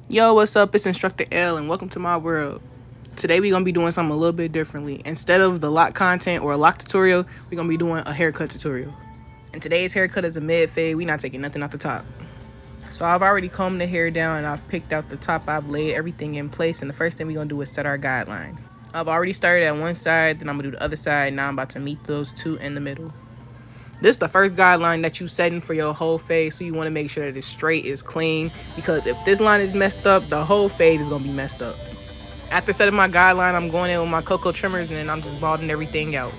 Yo, what's up? It's Instructor L, and welcome to my world. Today we're gonna be doing something a little bit differently. Instead of the lock content or a lock tutorial, we're gonna be doing a haircut tutorial. And today's haircut is a mid fade. We're not taking nothing off the top. So I've already combed the hair down and I've picked out the top. I've laid everything in place, and the first thing we're gonna do is set our guideline. I've already started at one side, then I'm gonna do the other side. Now I'm about to meet those two in the middle. This is the first guideline that you setting for your whole fade, so you want to make sure that it's straight, is clean, because if this line is messed up, the whole fade is going to be messed up. After setting my guideline, I'm going in with my cocoa trimmers and then I'm just balding everything out.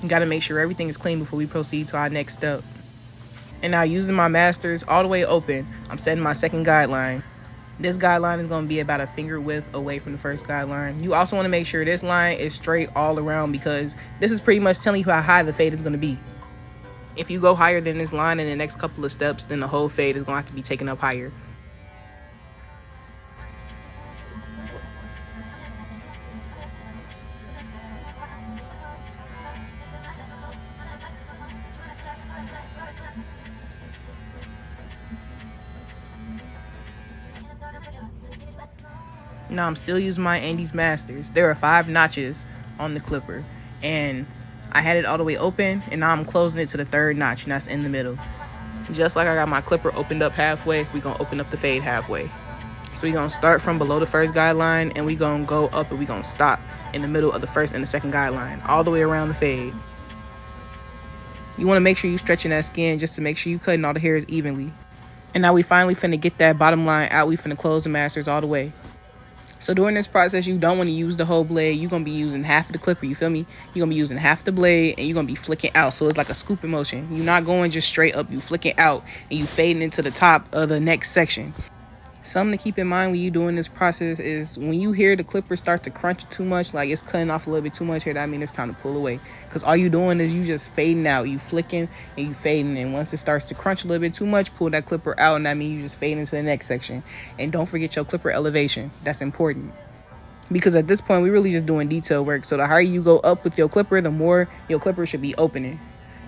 You got to make sure everything is clean before we proceed to our next step. And now, using my masters all the way open, I'm setting my second guideline. This guideline is going to be about a finger width away from the first guideline. You also want to make sure this line is straight all around, because this is pretty much telling you how high the fade is going to be. If you go higher than this line in the next couple of steps, then the whole fade is going to have to be taken up higher. Now I'm still using my Andes Masters. There are 5 notches on the clipper, and I had it all the way open, and now I'm closing it to the 3rd notch, and that's in the middle. Just like I got my clipper opened up halfway, we're going to open up the fade halfway. So we're going to start from below the first guideline, and we're going to go up, and we're going to stop in the middle of the first and the second guideline, all the way around the fade. You want to make sure you're stretching that skin just to make sure you're cutting all the hairs evenly. And now we finally finna get that bottom line out. We finna close the masters all the way. So during this process, you don't want to use the whole blade. You're going to be using half of the clipper, you feel me? You're going to be using half the blade, and you're going to be flicking out. So it's like a scooping motion. You're not going just straight up. You flicking out, and you fading into the top of the next section. Something to keep in mind when you're doing this process is when you hear the clipper start to crunch too much, like it's cutting off a little bit too much here, that means it's time to pull away. Because all you're doing is you just fading out. You flicking and you fading. And once it starts to crunch a little bit too much, pull that clipper out, and that means you just fade into the next section. And don't forget your clipper elevation. That's important. Because at this point, we're really just doing detail work. So the higher you go up with your clipper, the more your clipper should be opening.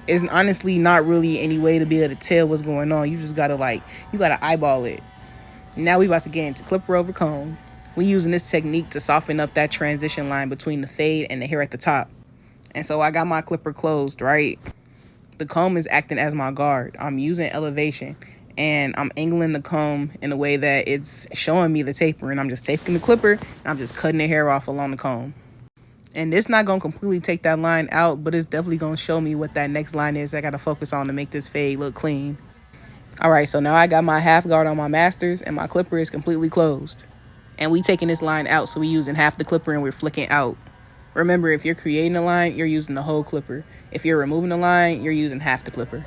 It's honestly not really any way to be able to tell what's going on. You just gotta you gotta eyeball it. Now we about to get into clipper over comb. We're using this technique to soften up that transition line between the fade and the hair at the top. And so I got my clipper closed, right? The comb is acting as my guard. I'm using elevation, and I'm angling the comb in a way that it's showing me the taper, and I'm just taping the clipper, and I'm just cutting the hair off along the comb. And it's not going to completely take that line out, but it's definitely going to show me what that next line is I got to focus on to make this fade look clean. All right, so now I got my half guard on my masters, and my clipper is completely closed. And we taking this line out, so we're using half the clipper and we're flicking out. Remember, if you're creating a line, you're using the whole clipper. If you're removing the line, you're using half the clipper.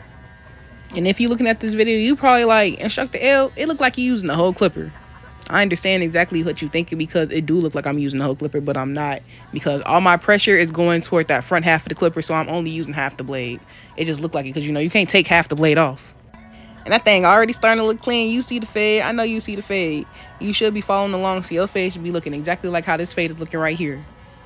And if you're looking at this video, you probably like, Instructor L, it looked like you're using the whole clipper. I understand exactly what you're thinking, because it do look like I'm using the whole clipper, but I'm not, because all my pressure is going toward that front half of the clipper, so I'm only using half the blade. It just looked like it, because you can't take half the blade off. And that thing already starting to look clean. You see the fade. I know you see the fade. You should be following along, so your fade should be looking exactly like how this fade is looking right here.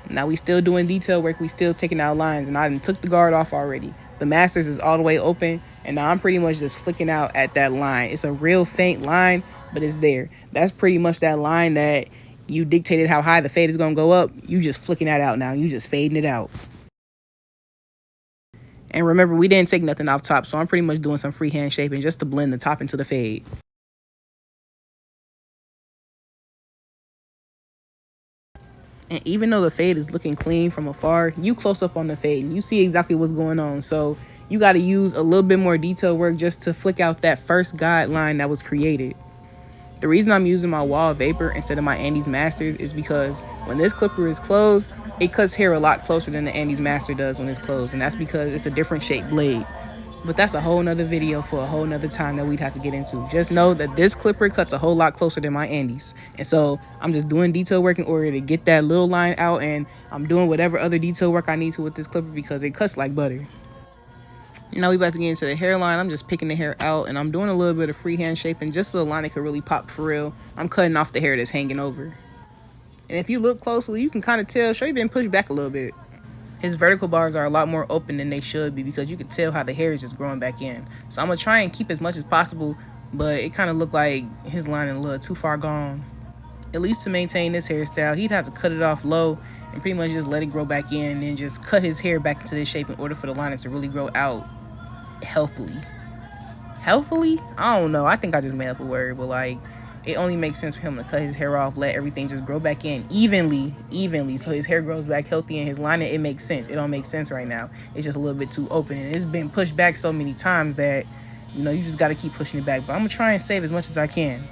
Now we still doing detail work. We still taking out lines, and I done took the guard off already. The masters is all the way open, and now I'm pretty much just flicking out at that line. It's a real faint line, but it's there. That's pretty much that line that you dictated how high the fade is going to go up. You just flicking that out now. You just fading it out. And remember, we didn't take nothing off top, so I'm pretty much doing some freehand shaping just to blend the top into the fade. And even though the fade is looking clean from afar, you close up on the fade and you see exactly what's going on. So you got to use a little bit more detail work just to flick out that first guideline that was created. The reason I'm using my wall vapor instead of my Andes Masters is because when this clipper is closed, it cuts hair a lot closer than the Andes Master does when it's closed. And that's because it's a different shaped blade. But that's a whole nother video for a whole nother time that we'd have to get into. Just know that this clipper cuts a whole lot closer than my Andes. And so I'm just doing detail work in order to get that little line out. And I'm doing whatever other detail work I need to with this clipper because it cuts like butter. Now we about to get into the hairline. I'm just picking the hair out, and I'm doing a little bit of freehand shaping just so the line can really pop for real. I'm cutting off the hair that's hanging over. And if you look closely, you can kind of tell Shorty been pushed back a little bit. His vertical bars are a lot more open than they should be because you can tell how the hair is just growing back in. So I'm going to try and keep as much as possible, but it kind of looked like his line is a little too far gone. At least to maintain this hairstyle, he'd have to cut it off low and pretty much just let it grow back in and then just cut his hair back into this shape in order for the lining to really grow out healthily. Healthily? I don't know. I think I just made up a word, but like, it only makes sense for him to cut his hair off, let everything just grow back in evenly, so his hair grows back healthy and his lining, it makes sense. It don't make sense right now. It's just a little bit too open, and it's been pushed back so many times that, you know, you just got to keep pushing it back. But I'm going to try and save as much as I can.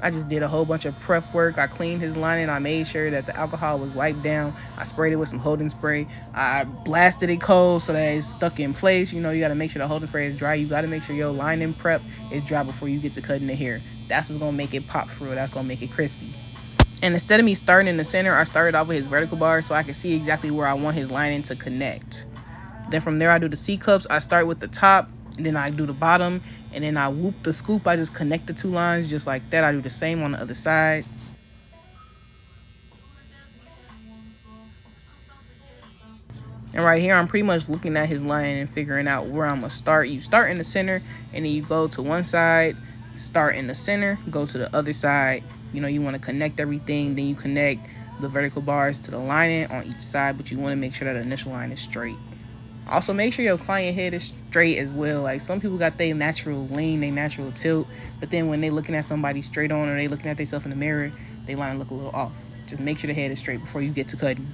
I just did a whole bunch of prep work. I cleaned his lining. I made sure that the alcohol was wiped down. I sprayed it with some holding spray. I blasted it cold so that it's stuck in place. You know, you got to make sure the holding spray is dry. You got to make sure your lining prep is dry before you get to cutting the hair. That's what's going to make it pop for real. That's going to make it crispy. And instead of me starting in the center, I started off with his vertical bar so I could see exactly where I want his lining to connect. Then from there, I do the C-cups. I start with the top, and then I do the bottom, and then I whoop the scoop. I just connect the two lines just like that. I do the same on the other side. And right here, I'm pretty much looking at his line and figuring out where I'm going to start. You start in the center, and then you go to one side, start in the center, go to the other side. You know, you want to connect everything. Then you connect the vertical bars to the lining on each side, but you want to make sure that the initial line is straight. Also, make sure your client head is straight as well. Like, some people got their natural lean, their natural tilt, but then when they looking at somebody straight on or they looking at themselves in the mirror, they line look a little off. Just make sure the head is straight before you get to cutting.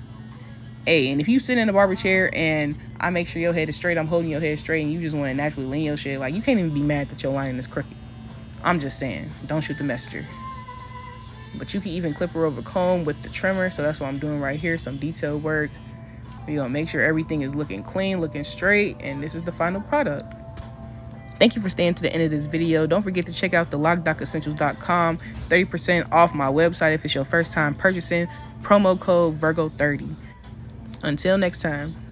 Hey, and if you sit in a barber chair and I make sure your head is straight, I'm holding your head straight, and you just want to naturally lean your shit, like, you can't even be mad that your lining is crooked. I'm just saying, don't shoot the messenger. But you can even clip her over comb with the trimmer, so that's what I'm doing right here, some detail work. You're going to make sure everything is looking clean, looking straight, and this is the final product. Thank you for staying to the end of this video. Don't forget to check out the LocDocEssentials.com. 30% off my website if it's your first time purchasing. Promo code Virgo30. Until next time.